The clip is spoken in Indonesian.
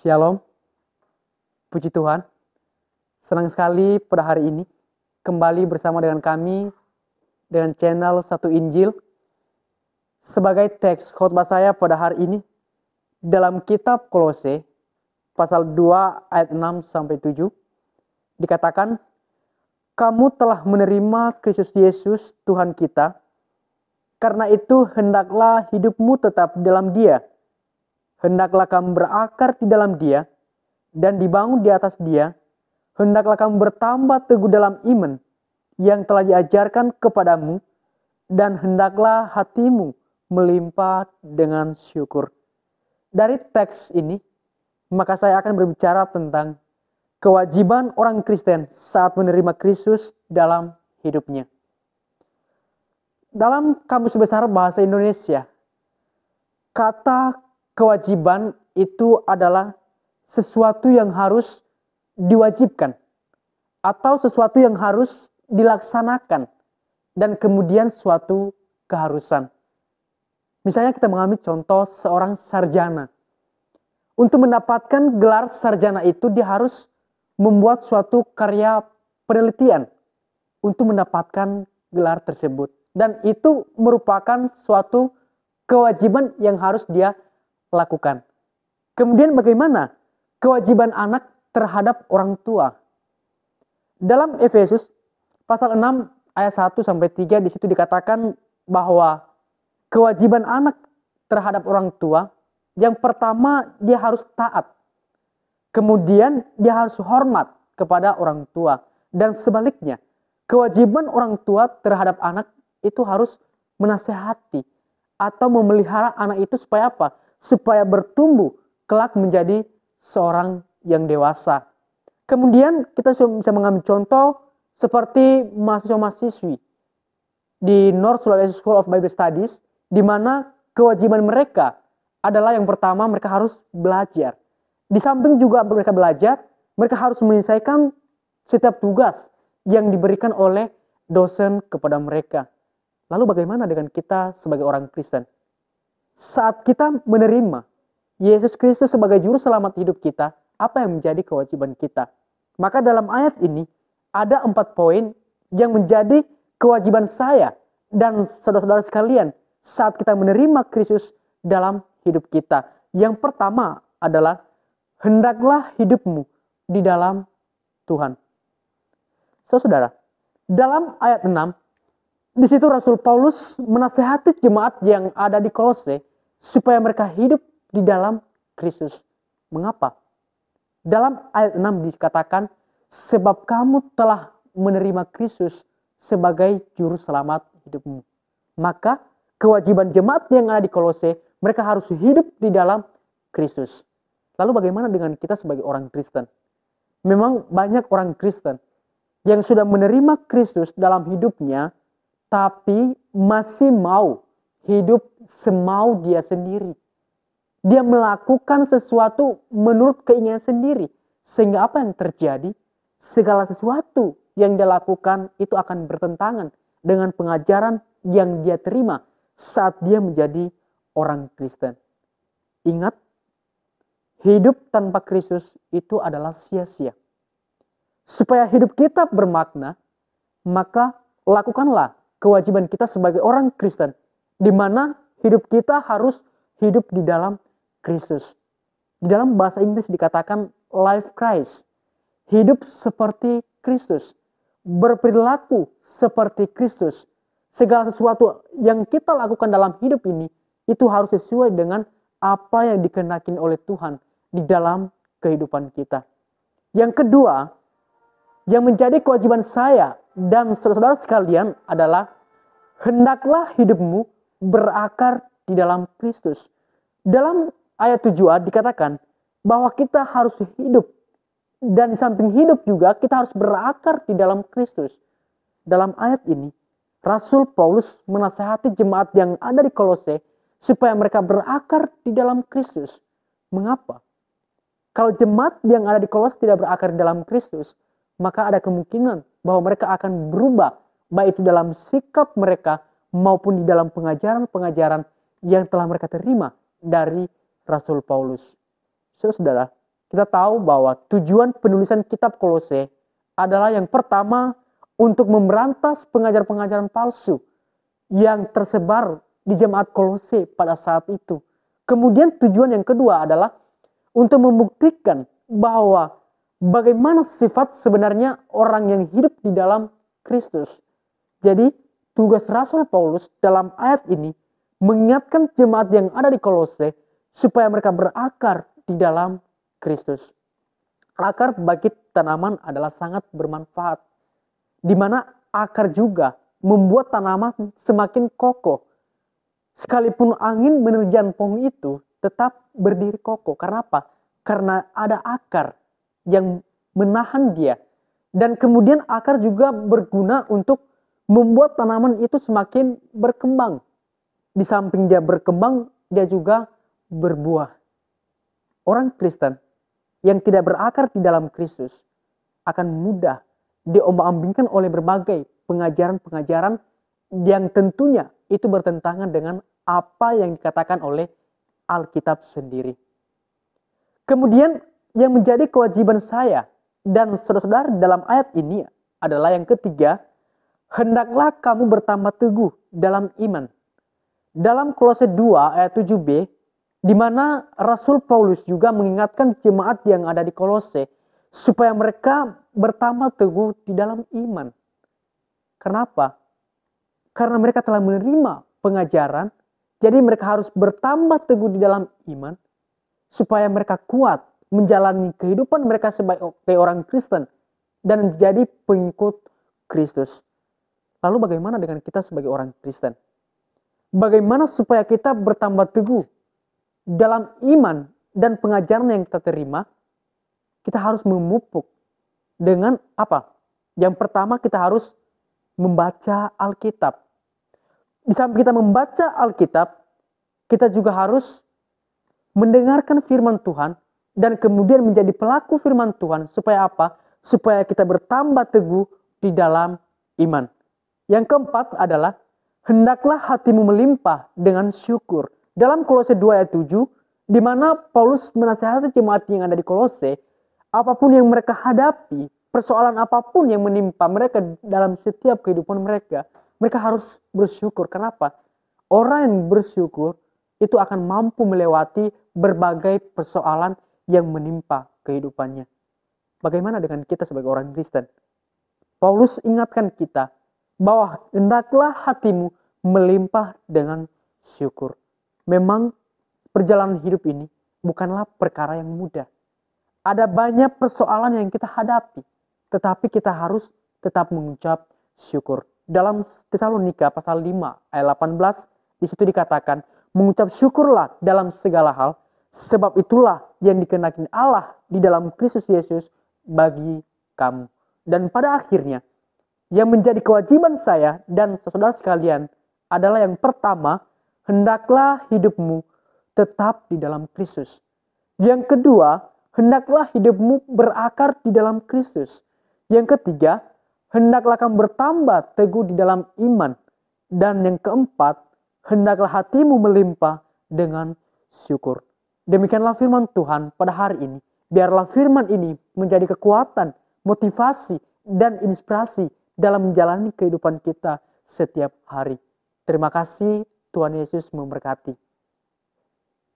Shalom, puji Tuhan. Senang sekali pada hari ini kembali bersama dengan kami dengan channel Satu Injil. Sebagai teks khotbah saya pada hari ini dalam kitab Kolose pasal 2 ayat 6 sampai 7 dikatakan, "Kamu telah menerima Kristus Yesus Tuhan kita, karena itu hendaklah hidupmu tetap di dalam Dia. Hendaklah kamu berakar di dalam Dia dan dibangun di atas Dia. Hendaklah kamu bertambah teguh dalam iman yang telah diajarkan kepadamu, dan hendaklah hatimu melimpah dengan syukur." Dari teks ini, maka saya akan berbicara tentang kewajiban orang Kristen saat menerima Kristus dalam hidupnya. Dalam Kamus Besar Bahasa Indonesia, kata kewajiban itu adalah sesuatu yang harus diwajibkan atau sesuatu yang harus dilaksanakan dan kemudian suatu keharusan. Misalnya kita mengambil contoh seorang sarjana. Untuk mendapatkan gelar sarjana itu dia harus membuat suatu karya penelitian untuk mendapatkan gelar tersebut. Dan itu merupakan suatu kewajiban yang harus dia lakukan. Kemudian bagaimana kewajiban anak terhadap orang tua? Dalam Efesus pasal 6 ayat 1 sampai 3 di situ dikatakan bahwa kewajiban anak terhadap orang tua, yang pertama dia harus taat. Kemudian dia harus hormat kepada orang tua, dan sebaliknya kewajiban orang tua terhadap anak itu harus menasehati atau memelihara anak itu supaya apa? Supaya bertumbuh kelak menjadi seorang yang dewasa. Kemudian kita bisa mengambil contoh seperti mahasiswa-mahasiswi di North Sulawesi School of Bible Studies, di mana kewajiban mereka adalah yang pertama mereka harus belajar. Di samping juga mereka belajar, mereka harus menyelesaikan setiap tugas yang diberikan oleh dosen kepada mereka. Lalu bagaimana dengan kita sebagai orang Kristen? Saat kita menerima Yesus Kristus sebagai juru selamat hidup kita, apa yang menjadi kewajiban kita? Maka dalam ayat ini ada 4 poin yang menjadi kewajiban saya dan saudara-saudara sekalian saat kita menerima Kristus dalam hidup kita. Yang pertama adalah hendaklah hidupmu di dalam Tuhan. Saudara, dalam ayat 6 di situ Rasul Paulus menasehati jemaat yang ada di Kolose supaya mereka hidup di dalam Kristus. Mengapa? Dalam ayat 6 dikatakan, sebab kamu telah menerima Kristus sebagai juru selamat hidupmu. Maka kewajiban jemaat yang ada di Kolose, mereka harus hidup di dalam Kristus. Lalu bagaimana dengan kita sebagai orang Kristen? Memang banyak orang Kristen yang sudah menerima Kristus dalam hidupnya, tapi masih mau hidup semau dia sendiri. Dia melakukan sesuatu menurut keinginan sendiri. Sehingga apa yang terjadi? Segala sesuatu yang dia lakukan itu akan bertentangan dengan pengajaran yang dia terima saat dia menjadi orang Kristen. Ingat, hidup tanpa Kristus itu adalah sia-sia. Supaya hidup kita bermakna, maka lakukanlah kewajiban kita sebagai orang Kristen, di mana hidup kita harus hidup di dalam Kristus. Di dalam bahasa Inggris dikatakan life Christ, hidup seperti Kristus, berperilaku seperti Kristus. Segala sesuatu yang kita lakukan dalam hidup ini, itu harus sesuai dengan apa yang dikehendaki oleh Tuhan di dalam kehidupan kita. Yang kedua, yang menjadi kewajiban saya dan saudara-saudara sekalian adalah hendaklah hidupmu berakar di dalam Kristus. Dalam ayat 7a dikatakan bahwa kita harus hidup, dan di samping hidup juga kita harus berakar di dalam Kristus. Dalam ayat ini Rasul Paulus menasihati jemaat yang ada di Kolose supaya mereka berakar di dalam Kristus. Mengapa? Kalau jemaat yang ada di Kolose tidak berakar di dalam Kristus, maka ada kemungkinan bahwa mereka akan berubah, baik itu dalam sikap mereka maupun di dalam pengajaran-pengajaran yang telah mereka terima dari Rasul Paulus. Saudara, kita tahu bahwa tujuan penulisan kitab Kolose adalah yang pertama untuk memberantas pengajaran-pengajaran palsu yang tersebar di jemaat Kolose pada saat itu. Kemudian tujuan yang kedua adalah untuk membuktikan bahwa bagaimana sifat sebenarnya orang yang hidup di dalam Kristus. Jadi tugas Rasul Paulus dalam ayat ini mengingatkan jemaat yang ada di Kolose supaya mereka berakar di dalam Kristus. Akar bagi tanaman adalah sangat bermanfaat, di mana akar juga membuat tanaman semakin kokoh. Sekalipun angin menerjang pohon itu tetap berdiri kokoh. Karena apa? Karena ada akar yang menahan dia. Dan kemudian akar juga berguna untuk membuat tanaman itu semakin berkembang. Di samping dia berkembang, dia juga berbuah. Orang Kristen yang tidak berakar di dalam Kristus akan mudah diombang-ambingkan oleh berbagai pengajaran-pengajaran yang tentunya itu bertentangan dengan apa yang dikatakan oleh Alkitab sendiri. Kemudian yang menjadi kewajiban saya dan saudara-saudara dalam ayat ini adalah yang ketiga, hendaklah kamu bertambah teguh dalam iman. Dalam Kolose 2 ayat 7b, di mana Rasul Paulus juga mengingatkan jemaat yang ada di Kolose supaya mereka bertambah teguh di dalam iman. Kenapa? Karena mereka telah menerima pengajaran, jadi mereka harus bertambah teguh di dalam iman supaya mereka kuat menjalani kehidupan mereka sebagai orang Kristen dan menjadi pengikut Kristus. Lalu bagaimana dengan kita sebagai orang Kristen? Bagaimana supaya kita bertambah teguh dalam iman dan pengajaran yang kita terima? Kita harus memupuk dengan apa? Yang pertama kita harus membaca Alkitab. Di samping kita membaca Alkitab, kita juga harus mendengarkan firman Tuhan dan kemudian menjadi pelaku firman Tuhan. Supaya apa? Supaya kita bertambah teguh di dalam iman. Yang keempat adalah hendaklah hatimu melimpah dengan syukur. Dalam Kolose 2 ayat 7, di mana Paulus menasihati jemaat yang ada di Kolose, apapun yang mereka hadapi, persoalan apapun yang menimpa mereka dalam setiap kehidupan mereka, mereka harus bersyukur. Kenapa? Orang yang bersyukur itu akan mampu melewati berbagai persoalan yang menimpa kehidupannya. Bagaimana dengan kita sebagai orang Kristen? Paulus ingatkan kita bahwa hendaklah hatimu melimpah dengan syukur. Memang perjalanan hidup ini bukanlah perkara yang mudah. Ada banyak persoalan yang kita hadapi, tetapi kita harus tetap mengucap syukur. Dalam Tesalonika pasal 5 ayat 18, di situ dikatakan, mengucap syukurlah dalam segala hal, sebab itulah yang dikehendaki Allah di dalam Kristus Yesus bagi kamu. Dan pada akhirnya, yang menjadi kewajiban saya dan saudara sekalian adalah yang pertama, hendaklah hidupmu tetap di dalam Kristus. Yang kedua, hendaklah hidupmu berakar di dalam Kristus. Yang ketiga, hendaklah kamu bertambah teguh di dalam iman. Dan yang keempat, hendaklah hatimu melimpah dengan syukur. Demikianlah firman Tuhan pada hari ini. Biarlah firman ini menjadi kekuatan, motivasi, dan inspirasi dalam menjalani kehidupan kita setiap hari. Terima kasih, Tuhan Yesus memberkati.